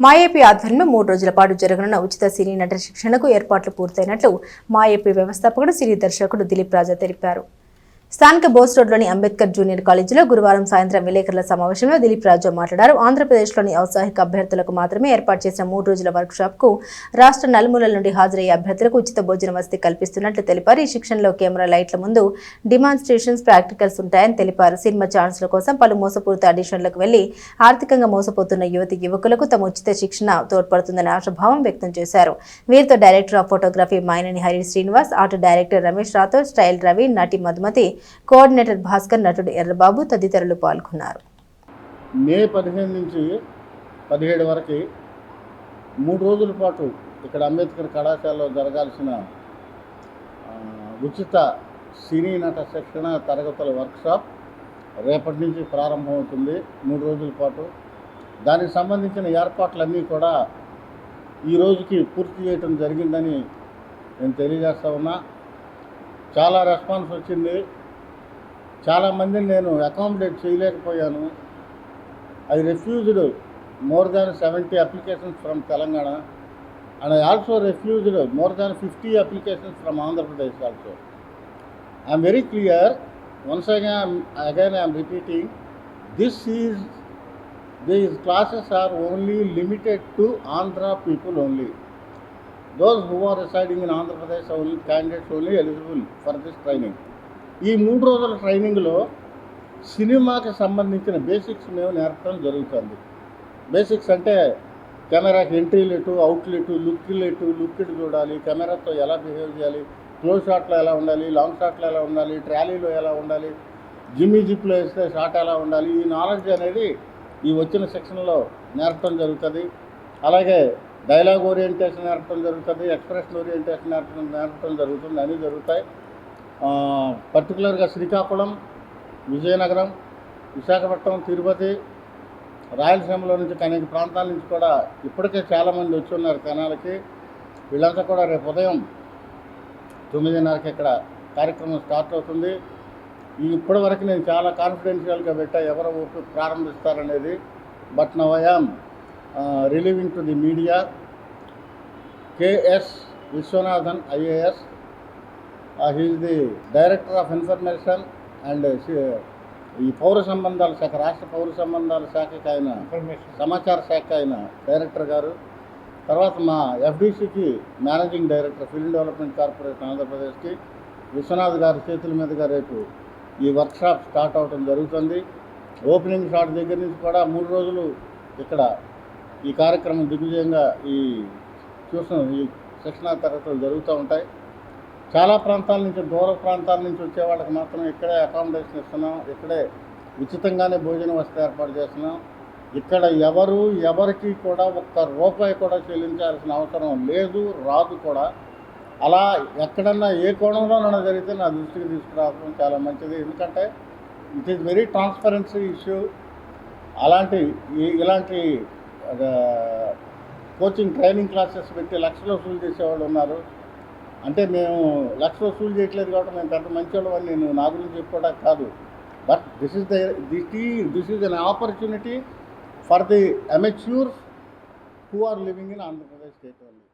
మాఏపీ ఆధ్వర్యంలో 3 రోజుల పాటు జరగనున్న ఉచిత సినీ నట శిక్షణకు ఏర్పాట్లు పూర్తయినట్లు మాఏపీ వ్యవస్థాపకుడు సినీ దర్శకుడు దిలీప్ రాజా తెలిపారు. స్థానిక బోస్ రోడ్లోని అంబేద్కర్ జూనియర్ కాలేజీలో గురువారం సాయంత్రం విలేకరుల సమావేశంలో దిలీప్ రాజా మాట్లాడారు. ఆంధ్రప్రదేశ్లోని ఔత్సాహిక అభ్యర్థులకు మాత్రమే ఏర్పాటు చేసిన 3 రోజుల వర్క్షాప్కు రాష్ట్ర నలుమూలల నుండి హాజరయ్యే అభ్యర్థులకు ఉచిత భోజన వసతి కల్పిస్తున్నట్లు తెలిపారు. ఈ శిక్షణలో కెమెరా లైట్ల ముందు డిమాన్స్ట్రేషన్స్, ప్రాక్టికల్స్ ఉంటాయని తెలిపారు. సినిమా ఛాన్స్ల కోసం పలు మోసపూరిత ఆడిషన్లకు వెళ్లి ఆర్థికంగా మోసపోతున్న యువకులకు తమ ఉచిత శిక్షణ తోడ్పడుతుందని ఆశాభావం వ్యక్తం చేశారు. వీరితో director of photography Maineni Hari Srinivas, art director Ramesh Rathod, style Ravi, నటి మధుమతి, కోఆర్డినేటర్ భాస్కర్, నటుడు ఎర్రబాబు తదితరులు పాల్గొన్నారు. మే 15 నుంచి 17 వరకు 3 రోజుల పాటు ఇక్కడ అంబేద్కర్ కళాశాలలో జరగాల్సిన ఉచిత సినీ నట శిక్షణ తరగతుల వర్క్షాప్ రేపటి నుంచి ప్రారంభమవుతుంది. 3 రోజుల పాటు దానికి సంబంధించిన ఏర్పాట్లన్నీ కూడా ఈ రోజుకి పూర్తి చేయటం జరిగిందని నేను తెలియజేస్తా ఉన్నా. చాలా రెస్పాన్స్ వచ్చింది. చాలామందిని నేను అకామిడేట్ చేయలేకపోయాను. I refused more than 70 applications from Telangana and I also refused more than 50 applications from Andhra Pradesh also. I'm very clear. Once again I'm repeating, these classes are only limited to Andhra people only. Those who are residing in Andhra Pradesh are only candidates only eligible for this training. ఈ 3 రోజుల ట్రైనింగ్లో సినిమాకి సంబంధించిన basics మేము నేర్పడం జరుగుతుంది. Basics అంటే కెమెరాకి ఎంట్రీలేటు, అవుట్లెటు, లుక్కిడ్ చూడాలి, కెమెరాతో ఎలా బిహేవ్ చేయాలి, క్లోజ్ షాట్లో ఎలా ఉండాలి, లాంగ్ షాట్లో ఎలా ఉండాలి, ట్రాలీలో ఎలా ఉండాలి, జిప్లో వేస్తే షాట్ ఎలా ఉండాలి, ఈ నాలెడ్జ్ అనేది ఈ వచ్చిన సెక్షన్లో నేర్పడం జరుగుతుంది. అలాగే డైలాగ్ ఓరియంటేషన్ నేర్పడం జరుగుతుంది, ఎక్స్ప్రెషన్ ఓరియంటేషన్ నేర్పడం జరుగుతుంది, అన్నీ జరుగుతాయి. పర్టికులర్గా శ్రీకాకుళం, విజయనగరం, విశాఖపట్నం, తిరుపతి, రాయలసీమలో నుంచి అనేక ప్రాంతాల నుంచి కూడా ఇప్పటికే చాలామంది వచ్చి ఉన్నారు తెనాలికి. వీళ్ళంతా కూడా రేపు ఉదయం 9:30కి ఇక్కడ కార్యక్రమం స్టార్ట్ అవుతుంది. ఇప్పటి వరకు నేను చాలా కాన్ఫిడెన్షియల్గా పెట్టా ఎవరు ప్రారంభిస్తారనేది. But now I am relieving to the media. KS Viswanathan IAS, he is the Director of Information and ఈ పౌర సంబంధాల శాఖ, రాష్ట్ర పౌర సంబంధాల శాఖకి ఆయన, సమాచార శాఖ ఆయన డైరెక్టర్ గారు. తర్వాత మా FDCకి managing director, film development corporation ఆంధ్రప్రదేశ్కి విశ్వనాథ్ గారి చేతుల మీదుగా రేపు ఈ వర్క్షాప్ స్టార్ట్ అవడం జరుగుతుంది. ఓపెనింగ్ షాట్ దగ్గర నుంచి కూడా 3 రోజులు ఇక్కడ ఈ కార్యక్రమం దిగ్విజయంగా ఈ శిక్షణా తరగతులు జరుగుతూ ఉంటాయి. చాలా ప్రాంతాల నుంచి, దూర ప్రాంతాల నుంచి వచ్చే వాళ్ళకి మాత్రం ఇక్కడే అకామిడేషన్ ఇస్తున్నాం, ఇక్కడే ఉచితంగానే భోజన వసతి ఏర్పాటు చేస్తున్నాం. ఇక్కడ ఎవరికి కూడా ఒక్క రూపాయి కూడా చెల్లించాల్సిన అవసరం లేదు, రాదు కూడా. అలా ఎక్కడన్నా ఏ కోణంలోనైనా జరిగితే నా దృష్టికి తీసుకురావడం చాలా మంచిది. ఎందుకంటే it is very transparency issue. ఇలాంటి కోచింగ్ ట్రైనింగ్ క్లాసెస్ పెట్టి లక్షలు వసూలు చేసేవాళ్ళు ఉన్నారు. అంటే మేము లక్షలు వసూలు చేయట్లేదు కాబట్టి మేము పెద్ద మంచి వాళ్ళని నేను నా గురించి చెప్పుకోవడానికి కాదు. But this is an opportunity for the amateurs who are living in Andhra Pradesh state only.